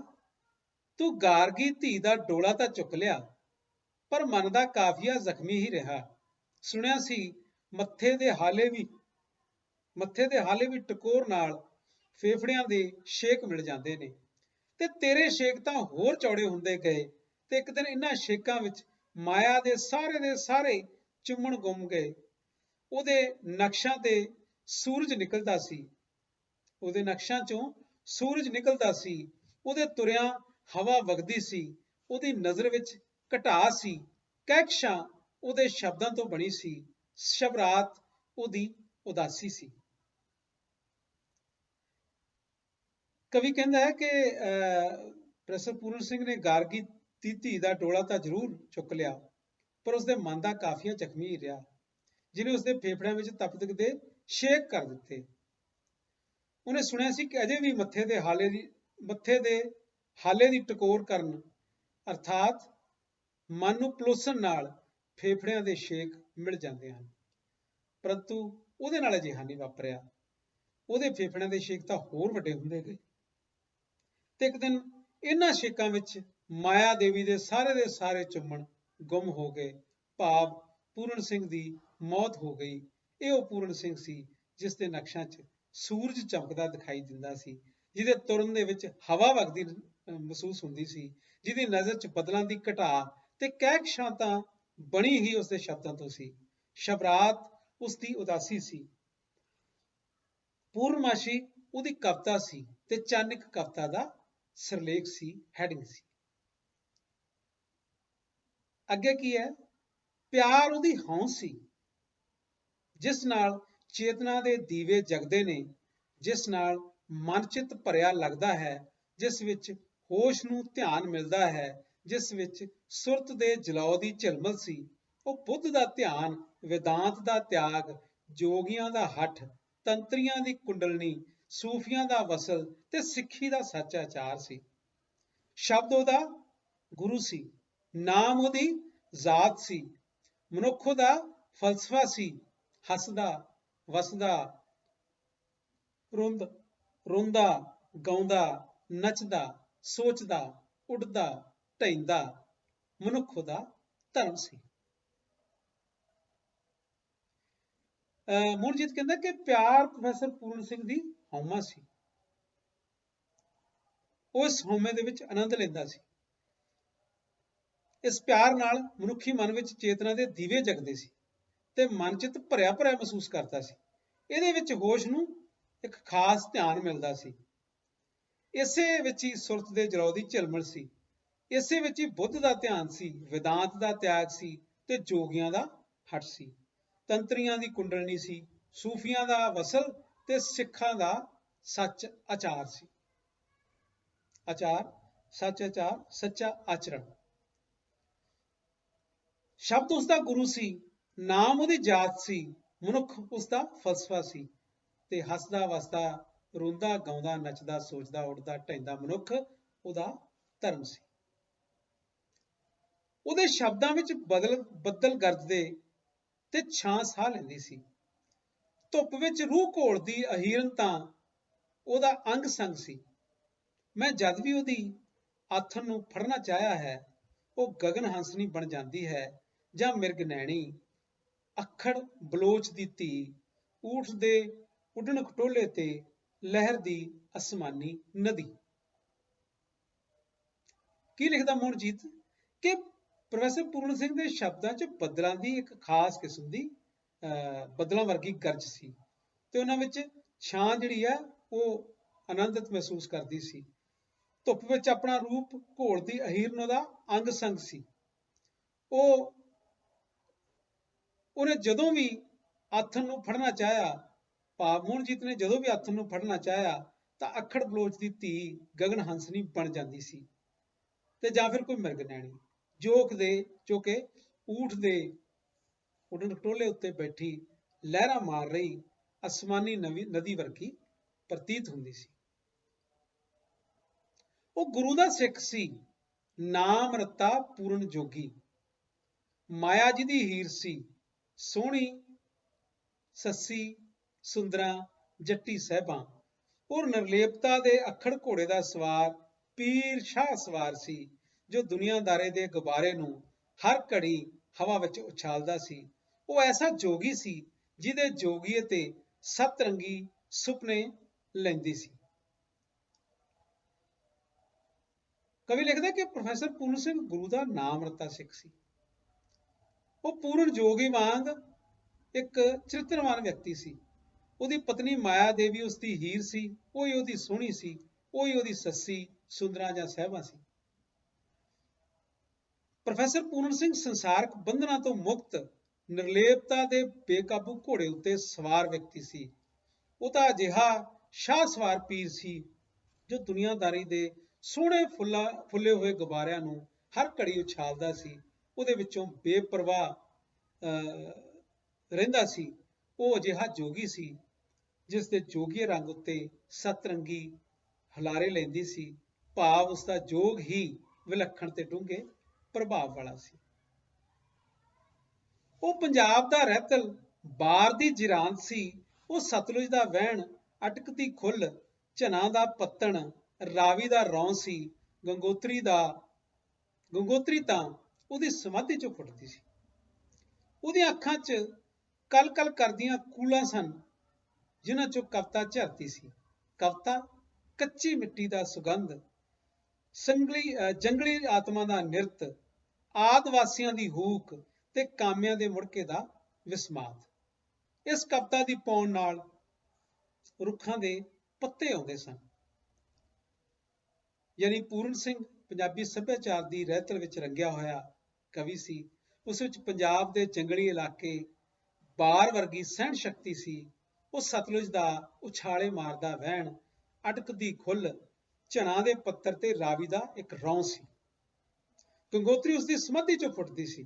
ਤੂੰ ਗਾਰਗੀ ਧੀ ਦਾ ਡੋਲਾ ਤਾਂ ਚੁੱਕ ਲਿਆ, ਪਰ ਮਨ ਦਾ ਕਾਫੀਆ ਜ਼ਖਮੀ ਹੀ ਰਿਹਾ। ਸੁਣਿਆ ਸੀ ਮੱਥੇ ਦੇ ਹਾਲੇ ਵੀ ਟਕੋਰ ਨਾਲ ਫੇਫੜਿਆਂ ਦੇ ਛੇਕ ਮਿਲ ਜਾਂਦੇ ਨੇ, ਤੇ ਤੇਰੇ ਛੇਕ ਤਾਂ ਹੋਰ ਚੌੜੇ ਹੁੰਦੇ ਗਏ, ਤੇ ਇੱਕ ਦਿਨ ਇਹਨਾਂ ਛੇਕਾਂ ਵਿੱਚ ਮਾਇਆ ਦੇ ਸਾਰੇ ਚੁੰਮਣ ਗੁੰਮ ਗਏ। ਉਹਦੇ ਨਕਸ਼ਾਂ ਤੇ ਸੂਰਜ ਨਿਕਲਦਾ ਸੀ, ਉਹਦੇ ਨਕਸ਼ਾਂ ਚੋਂ ਸੂਰਜ ਨਿਕਲਦਾ ਸੀ, ਉਹਦੇ ਤੁਰਿਆਂ ਹਵਾ ਵਗਦੀ ਸੀ, ਉਹਦੀ ਨਜ਼ਰ ਵਿੱਚ ਘਟਾ ਸੀ, ਕਹਿਕਸ਼ਾਂ ਉਹਦੇ ਸ਼ਬਦਾਂ ਤੋਂ ਬਣੀ ਸੀ, ਸ਼ਬਰਾਤ ਉਹਦੀ ਉਦਾਸੀ ਸੀ। ਕਵੀ ਕਹਿੰਦਾ ਹੈ ਕਿ ਪ੍ਰੋਫੈਸਰ ਪੂਰਨ ਸਿੰਘ ਨੇ ਗਾਰਗੀ ਦੀ ਧੀ ਦਾ ਡੋਲਾ ਤਾਂ ਜ਼ਰੂਰ ਚੁੱਕ ਲਿਆ, ਪਰ ਉਸਦੇ ਮਨ ਦਾ ਕਾਫੀਆ ਜ਼ਖਮੀ ਰਿਹਾ। ਜਿਹਨੇ ਉਸਦੇ ਫੇਫੜਿਆਂ ਵਿੱਚ ਤਪਤਕ ਦੇ ਛੇਕ ਕਰ ਦਿੱਤੇ। ਉਹਨੇ ਸੁਣਿਆ ਸੀ ਕਿ ਅਜੇ ਵੀ ਮੱਥੇ ਦੇ ਹਾਲੇ ਦੀ ਟਕੋਰ ਕਰਨ ਅਰਥਾਤ ਮਨ ਨੂੰ ਪਲੋਸਣ ਨਾਲ ਫੇਫੜਿਆਂ ਦੇ ਛੇਕ ਮਿਲ ਜਾਂਦੇ ਹਨ, ਪਰੰਤੂ ਉਹਦੇ ਨਾਲ ਅਜਿਹਾ ਨਹੀਂ ਵਾਪਰਿਆ। ਉਹਦੇ ਫੇਫੜਿਆਂ ਦੇ ਛੇਕ ਤਾਂ ਹੋਰ ਵੱਡੇ ਹੁੰਦੇ ਗਏ ਤੇ ਇੱਕ ਦਿਨ ਇਹਨਾਂ ਛੇਕਾਂ ਵਿੱਚ ਮਾਇਆ ਦੇਵੀ ਦੇ ਸਾਰੇ ਚੁੰਮਣ ਗੁੰਮ ਹੋ ਗਏ, ਭਾਵ ਪੂਰਨ ਸਿੰਘ ਦੀ ਮੌਤ ਹੋ ਗਈ। ਇਹ ਉਹ ਪੂਰਨ ਸਿੰਘ ਸੀ ਜਿਸ ਦੇ ਨਕਸ਼ਾਂ 'ਚ ਸੂਰਜ ਚਮਕਦਾ ਦਿਖਾਈ ਦਿੰਦਾ ਸੀ, ਜਿਹਦੇ ਤੁਰਨ ਦੇ ਵਿੱਚ ਹਵਾ ਵਗਦੀ ਮਹਿਸੂਸ ਹੁੰਦੀ ਸੀ, ਜਿਹਦੀ ਨਜ਼ਰ 'ਚ ਬਦਲਾਂ ਦੀ ਘਟਾ ਤੇ ਕਹਿਕਸ਼ਾਂ ਤਾਂ ਬਣੀ ਹੀ ਉਸਦੇ ਸ਼ਬਦਾਂ ਤੋਂ ਸੀ। ਸ਼ਬਰਾਤ ਉਸਦੀ ਉਦਾਸੀ ਸੀ, ਪੂਰਨਮਾਸ਼ੀ ਉਹਦੀ ਕਵਿਤਾ ਸੀ ਤੇ ਚੰਨ ਇੱਕ ਕਵਿਤਾ ਦਾ ਸਿਰਲੇਖ ਸੀ, ਹੈਡਿੰਗ ਸੀ। ਅੱਗੇ ਕੀ ਹੈ? ਪਿਆਰ ਉਹਦੀ ਹੌਂ ਸੀ, ਜਿਸ ਨਾਲ ਚੇਤਨਾ ਦੇ ਦੀਵੇ ਜਗਦੇ ਨੇ, ਜਿਸ ਨਾਲ ਮਨ ਚਿੱਤ ਭਰਿਆ ਲੱਗਦਾ ਹੈ, ਜਿਸ ਵਿੱਚ ਹੋਸ਼ ਨੂੰ ਧਿਆਨ ਮਿਲਦਾ ਹੈ, ਜਿਸ ਵਿੱਚ ਸੁਰਤ ਦੇ ਜਲਾਉ ਦੀ ਝਿਲਮਲ ਸੀ। ਉਹ ਬੁੱਧ ਦਾ ਧਿਆਨ, ਵੇਦਾਂਤ ਦਾ ਤਿਆਗ, ਜੋਗੀਆਂ ਦਾ ਹੱਠ, ਤੰਤਰੀਆਂ ਦੀ ਕੁੰਡਲਨੀ, ਸੂਫੀਆਂ ਦਾ ਵਸਲ ਤੇ ਸਿੱਖੀ ਦਾ ਸੱਚਾ ਆਚਾਰ ਸੀ। ਸ਼ਬਦ ਉਹਦਾ ਗੁਰੂ ਸੀ, ਨਾਮ ਉਹਦੀ ਜ਼ਾਤ ਸੀ, ਮਨੁੱਖ ਉਹਦਾ ਫਲਸਫਾ ਸੀ। ਹੱਸਦਾ ਵਸਦਾ, ਰੋਂਦਾ, ਗਾਉਂਦਾ, ਨੱਚਦਾ, ਸੋਚਦਾ, ਉੱਡਦਾ, ਢਹਿੰਦਾ ਮਨੁੱਖ ਉਹਦਾ ਧਰਮ ਸੀ। ਮੂਲਜੀਤ ਕਹਿੰਦਾ ਕਿ ਪਿਆਰ ਪ੍ਰੋਫੈਸਰ ਪੂਰਨ ਸਿੰਘ ਦੀ ਹਉਮਾ ਸੀ। ਉਹ ਇਸ ਹਉਮੇ ਦੇ ਵਿੱਚ ਆਨੰਦ ਲੈਂਦਾ ਸੀ। ਇਸ ਪਿਆਰ ਨਾਲ ਮਨੁੱਖੀ ਮਨ ਵਿੱਚ ਚੇਤਨਾ ਦੇ ਦੀਵੇ ਜਗਦੇ ਸੀ ਤੇ ਮਨ ਚਿੱਤ ਭਰਿਆ ਮਹਿਸੂਸ ਕਰਦਾ ਸੀ। ਇਹਦੇ ਵਿੱਚ ਹੋਸ਼ ਨੂੰ ਇੱਕ ਖਾਸ ਧਿਆਨ ਮਿਲਦਾ ਸੀ। ਇਸੇ ਵਿੱਚ ਹੀ ਸੁਰਤ ਦੇ ਜਲਾਉ ਦੀ ਝਿਲਮਲ ਸੀ, ਇਸੇ ਵਿੱਚ ਹੀ ਬੁੱਧ ਦਾ ਧਿਆਨ ਸੀ, ਵੇਦਾਂਤ ਦਾ ਤਿਆਗ ਸੀ ਤੇ ਜੋਗੀਆਂ ਦਾ ਹੱਠ ਸੀ, ਤੰਤਰੀਆਂ ਦੀ ਕੁੰਡਲਨੀ ਸੀ, ਸੂਫੀਆਂ ਦਾ ਵਸਲ ਤੇ ਸਿੱਖਾਂ ਦਾ ਸੱਚ ਆਚਾਰ ਸੀ। ਆਚਾਰ, ਸੱਚ ਆਚਾਰ, ਸੱਚਾ ਆਚਰਣ। ਸ਼ਬਦ ਉਸਦਾ ਗੁਰੂ ਸੀ, ਨਾਮ ਉਹਦੀ ਜਾਤ ਸੀ, ਮਨੁੱਖ ਉਸਦਾ ਫਲਸਫਾ ਸੀ ਤੇ ਹੱਸਦਾ ਵਸਦਾ, ਰੋਂਦਾ ਗਾਉਂਦਾ, ਨੱਚਦਾ, ਸੋਚਦਾ, ਉੱਡਦਾ, ਢਹਿੰਦਾ ਮਨੁੱਖ ਉਹਦਾ ਧਰਮ ਸੀ। ਉਹਦੇ ਸ਼ਬਦਾਂ ਵਿੱਚ ਬੱਦਲ ਗਰਜਦੇ ਤੇ ਛਾਂ ਸਾਹ ਲੈਂਦੀ ਸੀ। ਧੁੱਪ ਵਿੱਚ ਰੂਹ ਘੋਲਦੀ ਅਹੀਰਨ ਤਾਂ ਉਹਦਾ ਅੰਗ ਸੰਗ ਸੀ। ਮੈਂ ਜਦ ਵੀ ਉਹਦੀ ਆਥਣ ਨੂੰ ਫੜਨਾ ਚਾਹਿਆ ਹੈ, ਉਹ ਗਗਨ ਹੰਸਣੀ ਬਣ ਜਾਂਦੀ ਹੈ ਜਾਂ ਮਿਰਗ ਨੈਣੀ, ਅੱਖੜ ਬਲੋਚ ਦੀ ਧੀ, ਊਠ ਦੇ ਉੱਡਣ ਖਟੋਲੇ ਤੇ ਲਹਿਰ ਦੀ ਅਸਮਾਨੀ ਨਦੀ। ਕੀ ਲਿਖਦਾ ਮੋਹਨਜੀਤ ਕਿ ਪ੍ਰੋਫੈਸਰ ਪੂਰਨ ਸਿੰਘ ਦੇ ਸ਼ਬਦਾਂ 'ਚ ਬੱਦਲਾਂ ਦੀ ਇੱਕ ਖਾਸ ਕਿਸਮ ਦੀ ਬੱਦਲਾਂ ਵਰਗੀ ਗਰਜ ਸੀ ਤੇ ਉਹਨਾਂ ਵਿੱਚ ਛਾਂ ਜਿਹੜੀ ਹੈ ਉਹ ਆਨੰਦਿਤ ਮਹਿਸੂਸ ਕਰਦੀ ਸੀ। ਧੁੱਪ ਵਿੱਚ ਆਪਣਾ ਰੂਪ ਘੋਲਦੀ ਅਹੀਰਨ ਉਹਦਾ ਅੰਗ ਸੰਗ ਸੀ। ਉਹਨੇ ਜਦੋਂ ਵੀ ਆਥਣ ਨੂੰ ਫੜਨਾ ਚਾਹਿਆ, ਭਾਵ ਮੋਹਨਜੀਤ ਨੇ ਜਦੋਂ ਵੀ ਆਥਣ ਨੂੰ ਫੜਨਾ ਚਾਹਿਆ ਤਾਂ ਅੱਖੜ ਬਲੋਚ ਦੀ ਧੀ ਗਗਨ ਹੰਸਣੀ ਬਣ ਜਾਂਦੀ ਸੀ ਤੇ ਜਾਂ ਫਿਰ ਕੋਈ ਮਿਰਗ ਨੈਣੀ ਜੋ ਕਿ ਊਠ ਦੇ ਉੱਡਣ ਖਟੋਲੇ ਉੱਤੇ ਬੈਠੀ ਲਹਿਰਾਂ ਮਾਰ ਰਹੀ ਅਸਮਾਨੀ ਨਦੀ ਵਰਗੀ ਪ੍ਰਤੀਤ ਹੁੰਦੀ ਸੀ। ਉਹ ਗੁਰੂ ਦਾ ਸਿੱਖ ਸੀ, ਨਾਮ ਰਤਾ ਪੂਰਨ ਜੋਗੀ, ਮਾਇਆ ਜੀ ਦੀ ਹੀਰ ਸੀ, ਸੋਹਣੀ ਸੱਸੀ ਸੁੰਦਰਾਂ ਜੱਟੀ ਸਾਹਿਬਾਂ। ਉਹ ਨਿਰਲੇਪਤਾ ਦੇ ਅੱਖੜ ਘੋੜੇ ਦਾ ਸਵਾਰ ਪੀਰ ਸ਼ਾਹ ਸਵਾਰ ਸੀ, ਜੋ ਦੁਨੀਆਦਾਰੇ ਦੇ ਗੁਬਾਰੇ ਨੂੰ ਹਰ ਘੜੀ ਹਵਾ ਵਿੱਚ ਉਛਾਲਦਾ ਸੀ। ਉਹ ਐਸਾ ਜੋਗੀ ਸੀ ਜਿਹਦੇ ਜੋਗੀਏ ਤੇ ਸਤਰੰਗੀ ਸੁਪਨੇ ਲੈਂਦੀ ਸੀ। ਕਵੀ ਲਿਖਦਾ ਕਿ ਪ੍ਰੋਫੈਸਰ ਪੂਰਨ ਸਿੰਘ ਗੁਰੂ ਦਾ ਨਾਮ ਰਤਾ ਸਿੱਖ ਸੀ। ਉਹ ਪੂਰਨ ਜੋਗੀ ਵਾਂਗ ਇੱਕ ਚਰਿੱਤਰਵਾਨ ਵਿਅਕਤੀ ਸੀ। ਉਹਦੀ ਪਤਨੀ ਮਾਇਆ ਦੇਵੀ ਉਸਦੀ ਹੀਰ ਸੀ, ਉਹੀ ਉਹਦੀ ਸੋਹਣੀ ਸੀ, ਉਹੀ ਉਹਦੀ ਸੱਸੀ ਸੁੰਦਰਾਂ ਜਾਂ ਸਾਹਿਬਾਂ ਸੀ। ਪ੍ਰੋਫੈਸਰ ਪੂਰਨ ਸਿੰਘ ਸੰਸਾਰਕ ਬੰਧਨਾਂ ਤੋਂ ਮੁਕਤ ਨਿਰਲੇਪਤਾ ਦੇ ਬੇਕਾਬੂ ਘੋੜੇ ਉੱਤੇ ਸਵਾਰ ਵਿਅਕਤੀ ਸੀ। ਉਹ ਤਾਂ ਅਜਿਹਾ ਸ਼ਾਹ ਸਵਾਰ ਪੀਰ ਸੀ ਜੋ ਦੁਨੀਆਦਾਰੀ ਦੇ ਸੋਹਣੇ ਫੁੱਲੇ ਹੋਏ ਗੁਬਾਰਿਆਂ ਨੂੰ ਹਰ ਘੜੀ ਉਛਾਲਦਾ ਸੀ। ਉਹਦੇ ਵਿੱਚੋਂ ਬੇਪਰਵਾਹ ਰਹਿੰਦਾ ਸੀ ਉਹ ਅਜਿਹਾ ਜੋਗੀ ਸੀ ਜਿਸ ਦੇ ਜੋਗੀ ਰੰਗ ਉੱਤੇ ਸਤਰੰਗੀ ਹਲਾਰੇ ਲੈਂਦੀ ਸੀ। ਭਾਵ ਉਸਦਾ ਜੋਗ ਹੀ ਵਿਲੱਖਣ ਤੇ ਡੂੰਘੇ ਪ੍ਰਭਾਵ ਵਾਲਾ ਸੀ। ਉਹ ਪੰਜਾਬ ਦਾ ਰਹਿਤਲ ਬਾਰ ਦੀ ਜਿਰਾਂਦ ਸੀ। ਉਹ ਸਤਲੁਜ ਦਾ ਵਹਿਣ, ਅਟਕਦੀ ਖੁੱਲ, ਝਨਾ ਦਾ ਪੱਤਣ, ਰਾਵੀ ਦਾ ਰੌਂ ਸੀ। ਗੰਗੋਤਰੀ ਤਾਂ ਉਹਦੀ ਸਮਾਧੀ ਚੋਂ ਫੁੱਟਦੀ ਸੀ। ਉਹਦੀਆਂ ਅੱਖਾਂ 'ਚ ਕਲ-ਕਲ ਕਰਦੀਆਂ ਕੂਲਾਂ ਸਨ, ਜਿਨ੍ਹਾਂ ਚੋਂ ਕਵਿਤਾ ਝਰਦੀ ਸੀ। ਕਵਿਤਾ ਕੱਚੀ ਮਿੱਟੀ ਦਾ ਸੁਗੰਧ, ਜੰਗਲੀ ਆਤਮਾ ਦਾ ਨਿਰਤ, ਆਦਿਵਾਸੀਆਂ ਦੀ ਹੂਕ ਤੇ ਕਾਮਿਆਂ ਦੇ ਮੁੜਕੇ ਦਾ ਵਿਸਮਾਦ। ਇਸ ਕਵਿਤਾ ਦੀ ਪੌਣ ਨਾਲ ਰੁੱਖਾਂ ਦੇ ਪੱਤੇ ਆਉਂਦੇ ਸਨ। ਯਾਨੀ ਪੂਰਨ ਸਿੰਘ ਪੰਜਾਬੀ ਸੱਭਿਆਚਾਰ ਦੀ ਰਹਿਤਲ ਵਿੱਚ ਰੰਗਿਆ ਹੋਇਆ ਕਵੀ ਸੀ। ਉਸ ਵਿੱਚ ਪੰਜਾਬ ਦੇ ਜੰਗਲੀ ਇਲਾਕੇ, ਬਾਰ ਵਰਗੀ ਸਹਿਣ ਸ਼ਕਤੀ ਸੀ। ਉਹ ਸਤਲੁਜ ਦਾ ਉਛਾਲੇ ਮਾਰਦਾ ਵਹਿਣ, ਅਟਕਦੀ ਖੁੱਲ, ਝਨਾ ਦੇ ਪੱਤਰ ਤੇ ਰਾਵੀ ਦਾ ਇੱਕ ਰੌਂ ਸੀ। ਗੰਗੋਤਰੀ ਉਸਦੀ ਸਮਾਧੀ ਚੋਂ ਫੁੱਟਦੀ ਸੀ।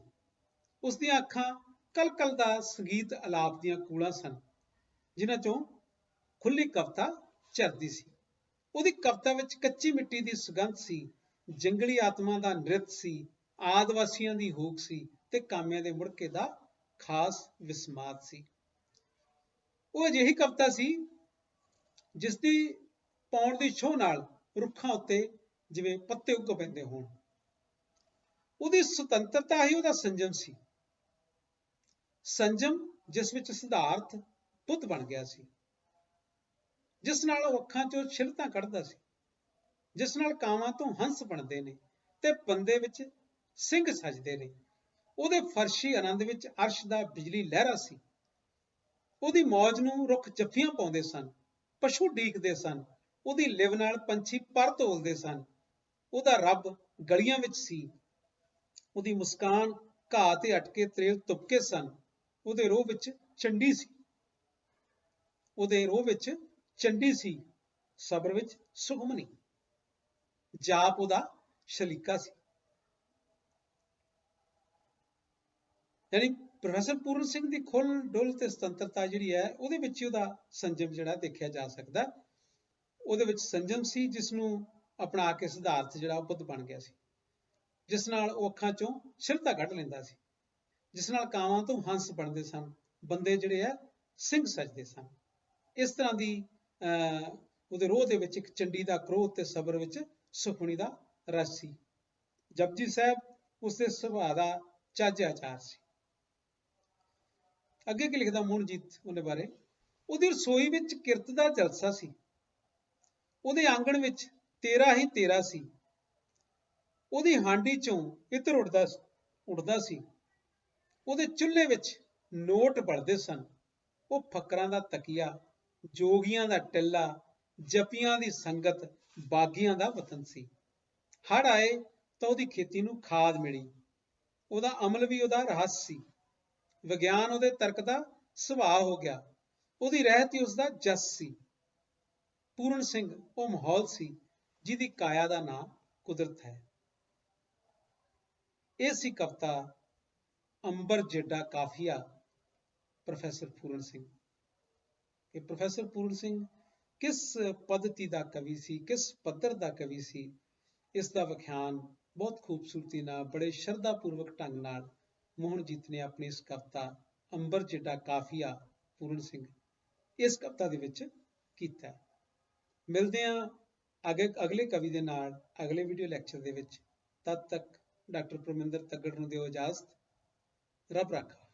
ਉਸਦੀਆਂ ਅੱਖਾਂ ਕਲ-ਕਲ ਦਾ ਸੰਗੀਤ ਅਲਾਪ ਦੀਆਂ ਕੂਲਾਂ ਸਨ, ਜਿਨ੍ਹਾਂ ਚੋਂ ਖੁੱਲੀ ਕਵਿਤਾ ਝਰਦੀ ਸੀ। ਉਹਦੀ ਕਵਿਤਾ ਵਿੱਚ ਕੱਚੀ ਮਿੱਟੀ ਦੀ ਸੁਗੰਧ ਸੀ, ਜੰਗਲੀ ਆਤਮਾ ਦਾ ਨ੍ਰਿਤ ਸੀ, ਆਦਿਵਾਸੀਆਂ ਦੀ ਹੂਕ ਸੀ ਤੇ ਕਾਮਿਆਂ ਦੇ ਮੁੜਕੇ ਦਾ ਖਾਸ ਵਿਸਮਾਦ ਸੀ। ਉਹ ਅਜਿਹੀ ਕਵਿਤਾ ਸੀ ਜਿਸ ਦੀ ਪੌਣ ਦੀ ਛੋਹ ਨਾਲ ਰੁੱਖਾਂ ਉੱਤੇ ਜਿਵੇਂ ਪੱਤੇ ਉੱਗ ਪੈਂਦੇ ਹੋਣ। ਉਹਦੀ ਸੁਤੰਤਰਤਾ ਹੀ ਉਹਦਾ ਸੰਜਮ ਸੀ। ਸੰਜਮ ਜਿਸ ਵਿੱਚ ਸਿਧਾਰਥ ਬੁੱਧ ਬਣ ਗਿਆ ਸੀ, ਜਿਸ ਨਾਲ ਉਹ ਅੱਖਾਂ ਚੋਂ ਛਿਲਤਾਂ ਕੱਢਦਾ ਸੀ, ਜਿਸ ਨਾਲ ਕਾਵਾਂ ਤੋਂ ਹੰਸ ਬਣਦੇ ਨੇ ਤੇ ਬੰਦੇ ਵਿੱਚ ਸਿੰਘ ਸਜਦੇ ਨੇ। ਉਹਦੇ ਫਰਸ਼ੀ ਆਨੰਦ ਵਿੱਚ ਅਰਸ਼ ਦਾ ਬਿਜਲੀ ਲਹਿਰਾ ਸੀ। ਉਹਦੀ ਮੌਜ ਨੂੰ ਰੁੱਖ ਜੱਫੀਆਂ ਪਾਉਂਦੇ ਸਨ, ਪਸ਼ੂ ਡੀਕਦੇ ਸਨ। ਉਹਦੀ ਲਿਵ ਨਾਲ ਪੰਛੀ ਪਰ ਤੋਲਦੇ ਸਨ। ਉਹਦਾ ਰੱਬ ਗਲੀਆਂ ਵਿੱਚ ਸੀ। ਉਹਦੀ ਮੁਸਕਾਨ ਘਾਹ ਤੇ ਅਟਕੇ ਤਰੇਲ ਤੁਪਕੇ ਸਨ। ਉਹਦੇ ਰੋਹ ਵਿੱਚ ਚੰਡੀ ਸੀ। ਸਬਰ ਵਿੱਚ ਸੁਖਮਨੀ। ਜਾਪ ਉਹਦਾ ਸ਼ਲੀਕਾ ਸੀ। ਯਾਨੀ ਪ੍ਰੋਫੈਸਰ ਪੂਰਨ ਸਿੰਘ ਦੀ ਖੁੱਲ੍ਹ ਡੁੱਲ ਤੇ ਸੁਤੰਤਰਤਾ ਜਿਹੜੀ ਹੈ, ਉਹਦੇ ਵਿੱਚ ਹੀ ਉਹਦਾ ਸੰਜਮ ਜਿਹੜਾ ਦੇਖਿਆ ਜਾ ਸਕਦਾ। ਉਹਦੇ ਵਿੱਚ ਸੰਜਮ ਸੀ, ਜਿਸ ਨੂੰ ਅਪਣਾ ਕੇ ਸਿਧਾਰਥ ਜਿਹੜਾ ਬੁੱਧ ਬਣ ਗਿਆ ਸੀ, ਜਿਸ ਨਾਲ ਉਹ ਅੱਖਾਂ ਚੋਂ ਛਿਲਤਾ ਕੱਢ ਲੈਂਦਾ ਸੀ, ਜਿਸ ਨਾਲ ਕਾਵਾਂ ਤੋਂ ਹੰਸ ਬਣਦੇ ਸਨ, ਬੰਦੇ ਜਿਹੜੇ ਆ ਸਿੰਘ ਸਜਦੇ ਸਨ। ਇਸ ਤਰ੍ਹਾਂ ਦੀ ਉਹਦੇ ਰੋਹ ਦੇ ਵਿੱਚ ਇੱਕ ਚੰਡੀ ਦਾ ਕ੍ਰੋਧ ਤੇ ਸਬਰ ਵਿੱਚ ਸੁਖਮਣੀ ਦਾ ਰਸ ਸੀ। ਜਪਜੀ ਸਾਹਿਬ ਉਸਦੇ ਸੁਭਾਅ ਦਾ ਚੱਜ ਆਚਾਰ ਸੀ। ਅੱਗੇ ਕੀ ਲਿਖਦਾ ਮੋਹਨਜੀਤ ਉਹਦੇ ਬਾਰੇ? ਉਹਦੀ ਰਸੋਈ ਵਿੱਚ ਕਿਰਤ ਦਾ ਜਲਸਾ ਸੀ। ਉਹਦੇ ਆਂਗਣ ਵਿੱਚ ਤੇਰਾ ਹੀ ਤੇਰਾ ਸੀ। ਉਹਦੀ ਹਾਂਡੀ ਚੋਂ ਇਤਰ ਉੱਡਦਾ ਸੀ। ਉਹਦੇ ਚੁੱਲ੍ਹੇ ਵਿੱਚ ਨੋਟ ਬਲਦੇ ਸਨ। ਉਹ ਫਕਰਾਂ ਦਾ ਤਕੀਆ, ਜੋਗੀਆਂ ਦਾ ਟਿੱਲਾ, ਜਪੀਆਂ ਦੀ ਸੰਗਤ, ਬਾਗੀਆਂ ਦਾ ਵਤਨ ਸੀ। ਹੜ੍ਹ ਆਏ ਤਾਂ ਉਹਦੀ ਖੇਤੀ ਨੂੰ ਖਾਦ ਮਿਲੀ। ਉਹਦਾ ਅਮਲ ਵੀ ਉਹਦਾ ਰਹੱਸ ਸੀ। ਵਿਗਿਆਨ ਉਹਦੇ ਤਰਕ ਦਾ ਸੁਭਾਅ ਹੋ ਗਿਆ। ਉਹਦੀ ਰਹਿਤ ਹੀ ਉਸਦਾ ਜਸ ਸੀ। ਪੂਰਨ ਸਿੰਘ ਉਹ ਮਾਹੌਲ ਸੀ ਜਿਹਦੀ ਕਾਇਆ ਦਾ ਨਾਂ ਕੁਦਰਤ ਹੈ। ਇਹ ਸੀ ਕਵਿਤਾ ਅੰਬਰ ਜਿੱਡਾ ਕਾਫੀਆ ਪ੍ਰੋਫੈਸਰ ਪੂਰਨ ਸਿੰਘ। ਇਹ ਪ੍ਰੋਫੈਸਰ ਪੂਰਨ ਸਿੰਘ ਕਿਸ ਪੱਧਤੀ ਦਾ ਕਵੀ ਸੀ, ਕਿਸ ਪੱਧਰ ਦਾ ਕਵੀ ਸੀ, ਇਸ ਦਾ ਵਿਖਿਆਨ ਬਹੁਤ ਖੂਬਸੂਰਤੀ ਨਾਲ, ਬੜੇ ਸ਼ਰਧਾਪੂਰਵਕ ਢੰਗ ਨਾਲ ਮੋਹਨਜੀਤ ਨੇ ਆਪਣੀ ਇਸ ਕਵਿਤਾ ਅੰਬਰ ਜਿੱਡਾ ਕਾਫੀਆ ਪੂਰਨ ਸਿੰਘ, ਇਸ ਕਵਿਤਾ ਦੇ ਵਿੱਚ ਕੀਤਾ। ਮਿਲਦੇ ਹਾਂ ਅਗਲੇ ਕਵੀ ਦੇ ਨਾਲ ਅਗਲੇ ਵੀਡੀਓ ਲੈਕਚਰ ਦੇ ਵਿੱਚ। ਤਦ ਤੱਕ ਡਾਕਟਰ ਪਰਮਿੰਦਰ ਤੱਗੜ ਨੂੰ ਦਿਓ ਇਜਾਜ਼ਤ। ਰੱਬ ਰਾਖਾ।